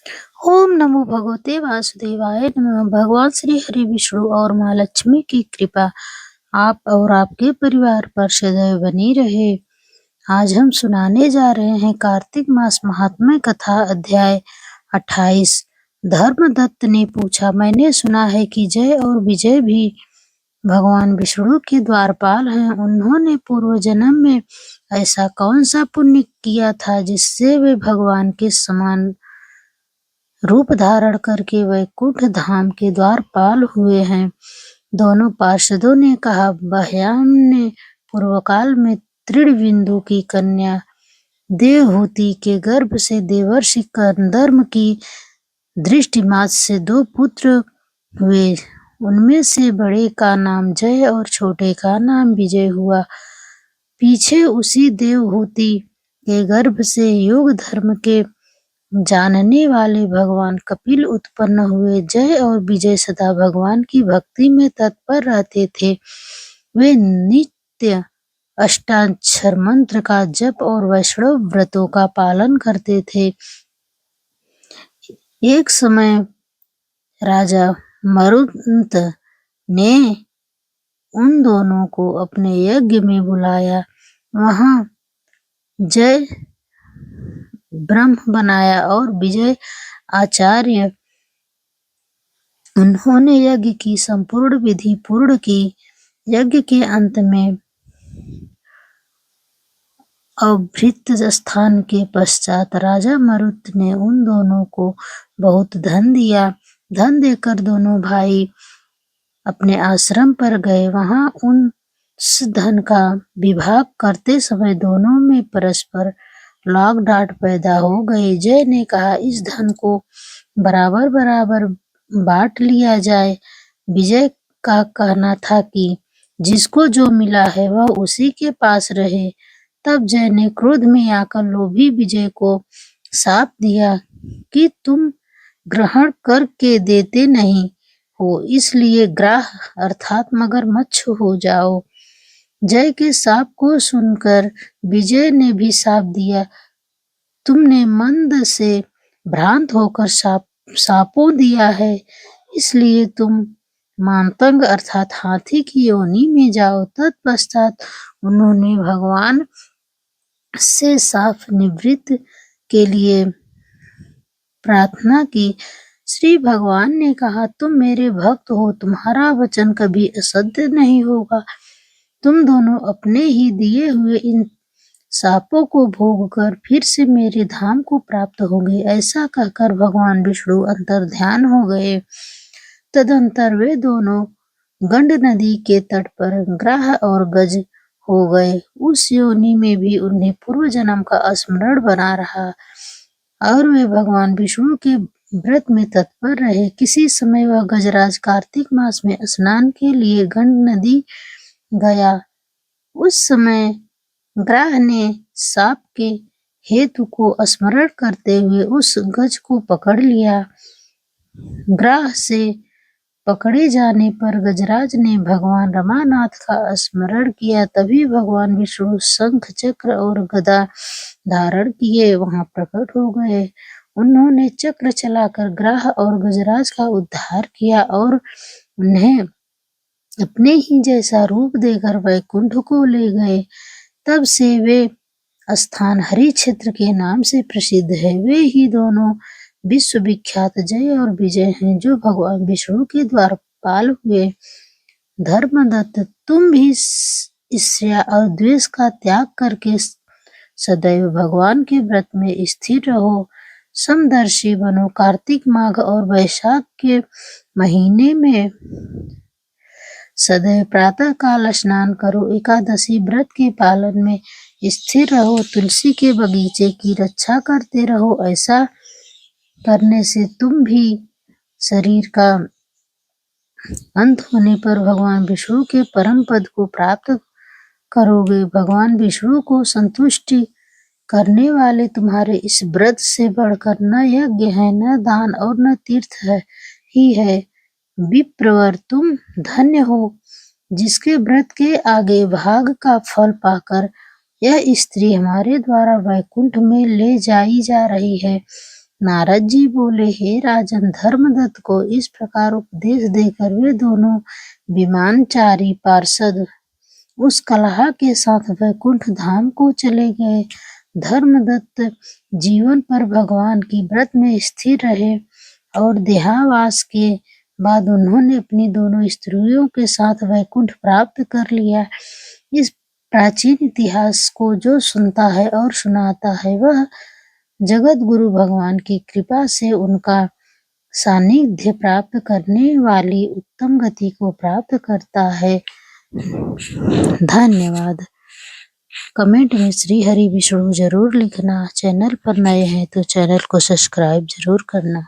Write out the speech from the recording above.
ओम नमो भगवते वासुदेवाय नमः। भगवान श्री हरि विष्णु और माँ लक्ष्मी की कृपा आप और आपके परिवार पर सदैव बनी रहे। आज हम सुनाने जा रहे हैं कार्तिक मास महात्म्य कथा अध्याय 28। धर्मदत्त ने पूछा, मैंने सुना है कि जय और विजय भी भगवान विष्णु के द्वारपाल हैं। उन्होंने पूर्व जन्म में ऐसा कौन सा पुण्य किया था जिससे वे भगवान के समान रूप धारण करके वैकुंठ धाम के द्वारपाल हुए हैं। दोनों पार्षदों ने कहा, बह्याम ने पूर्वकाल में त्रिणबिंदु की कन्या देवहूति के गर्भ से देवर्षि कंदर्प की दृष्टिमात से 2 पुत्र हुए। उनमें से बड़े का नाम जय और छोटे का नाम विजय हुआ। पीछे उसी देवहूति के गर्भ से योग धर्म के जानने वाले भगवान कपिल उत्पन्न हुए। जय और विजय सदा भगवान की भक्ति में तत्पर रहते थे। वे नित्य अष्टाक्षर मंत्र का जप और वैष्णव व्रतों का पालन करते थे। एक समय राजा मरुत ने उन दोनों को अपने यज्ञ में बुलाया। वहां जय ब्रह्म बनाया और विजय आचार्य। उन्होंने यज्ञ की संपूर्ण विधि पूर्ण की। यज्ञ के अंत में अभृत स्थान के पश्चात राजा मरुत ने उन दोनों को बहुत धन दिया। धन देकर दोनों भाई अपने आश्रम पर गए। वहां उस धन का विभाग करते समय दोनों में परस्पर लाग डांट पैदा हो गई। जय ने कहा, इस धन को बराबर बराबर बांट लिया जाए। विजय का कहना था कि जिसको जो मिला है वह उसी के पास रहे। तब जय ने क्रोध में आकर लोभी विजय को शाप दिया कि तुम ग्रहण करके देते नहीं हो, इसलिए ग्राह अर्थात मगरमच्छ हो जाओ। जय के शाप को सुनकर विजय ने भी शाप दिया, तुमने मंद से भ्रांत होकर शापों दिया है, इसलिए तुम मानतंग अर्थात हाथी की योनि में जाओ। तत्पश्चात उन्होंने भगवान से शाप निवृत्ति के लिए प्रार्थना की। श्री भगवान ने कहा, तुम मेरे भक्त हो, तुम्हारा वचन कभी असत्य नहीं होगा। तुम दोनों अपने ही दिए हुए इन शापों को भोग कर फिर से मेरे धाम को प्राप्त होंगे। ऐसा कहकर भगवान विष्णु अंतर्ध्यान हो गए। तदंतर वे दोनों गंड नदी के तट पर ग्राह और गज हो गए। उस योनि में भी उन्हें पूर्व जन्म का स्मरण बना रहा और वे भगवान विष्णु के व्रत में तत्पर रहे। किसी समय वह गजराज कार्तिक मास में स्नान के लिए गंड नदी गया। उस समय ग्राह ने शाप के हेतु को स्मरण करते हुए उस गज को पकड़ लिया। ग्राह से पकड़े जाने पर गजराज ने भगवान रमानाथ का स्मरण किया। तभी भगवान विष्णु शंख चक्र और गदा धारण किए वहां प्रकट हो गए। उन्होंने चक्र चलाकर ग्राह और गजराज का उद्धार किया और उन्हें अपने ही जैसा रूप देकर वैकुंठ को ले गए। तब से वे स्थान हरि क्षेत्र के नाम से प्रसिद्ध है। वे ही दोनों विश्व विख्यात जय और विजय हैं, जो भगवान विष्णु के द्वारपाल हुए। धर्मदत्त, तुम भी ईर्ष्या और द्वेष का त्याग करके सदैव भगवान के व्रत में स्थिर रहो। समदर्शी बनो। कार्तिक माघ और वैशाख के महीने में सदैव प्रातः काल स्नान करो। एकादशी व्रत के पालन में स्थिर रहो। तुलसी के बगीचे की रक्षा करते रहो। ऐसा करने से तुम भी शरीर का अंत होने पर भगवान विष्णु के परम पद को प्राप्त करोगे। भगवान विष्णु को संतुष्टि करने वाले तुम्हारे इस व्रत से बढ़कर न यज्ञ है, न दान और न तीर्थ ही है। विप्रवर, तुम धन्य हो, जिसके व्रत के आगे भाग का फल पाकर यह स्त्री हमारे द्वारा वैकुंठ में ले जाई जा रही है। नारद जी बोले, हे राजन, धर्मदत्त को इस प्रकार उपदेश देकर वे दोनों विमानचारी पार्षद उस कलहा के साथ वैकुंठ धाम को चले गए। धर्मदत्त जीवन पर भगवान की व्रत में स्थिर रहे और देहावास के बाद उन्होंने अपनी दोनों स्त्रियों के साथ वैकुंठ प्राप्त कर लिया। इस प्राचीन इतिहास को जो सुनता है और सुनाता है वह जगत गुरु भगवान की कृपा से उनका सानिध्य प्राप्त करने वाली उत्तम गति को प्राप्त करता है। धन्यवाद। कमेंट में श्री हरि विष्णु जरूर लिखना। चैनल पर नए हैं तो चैनल को सब्सक्राइब जरूर करना।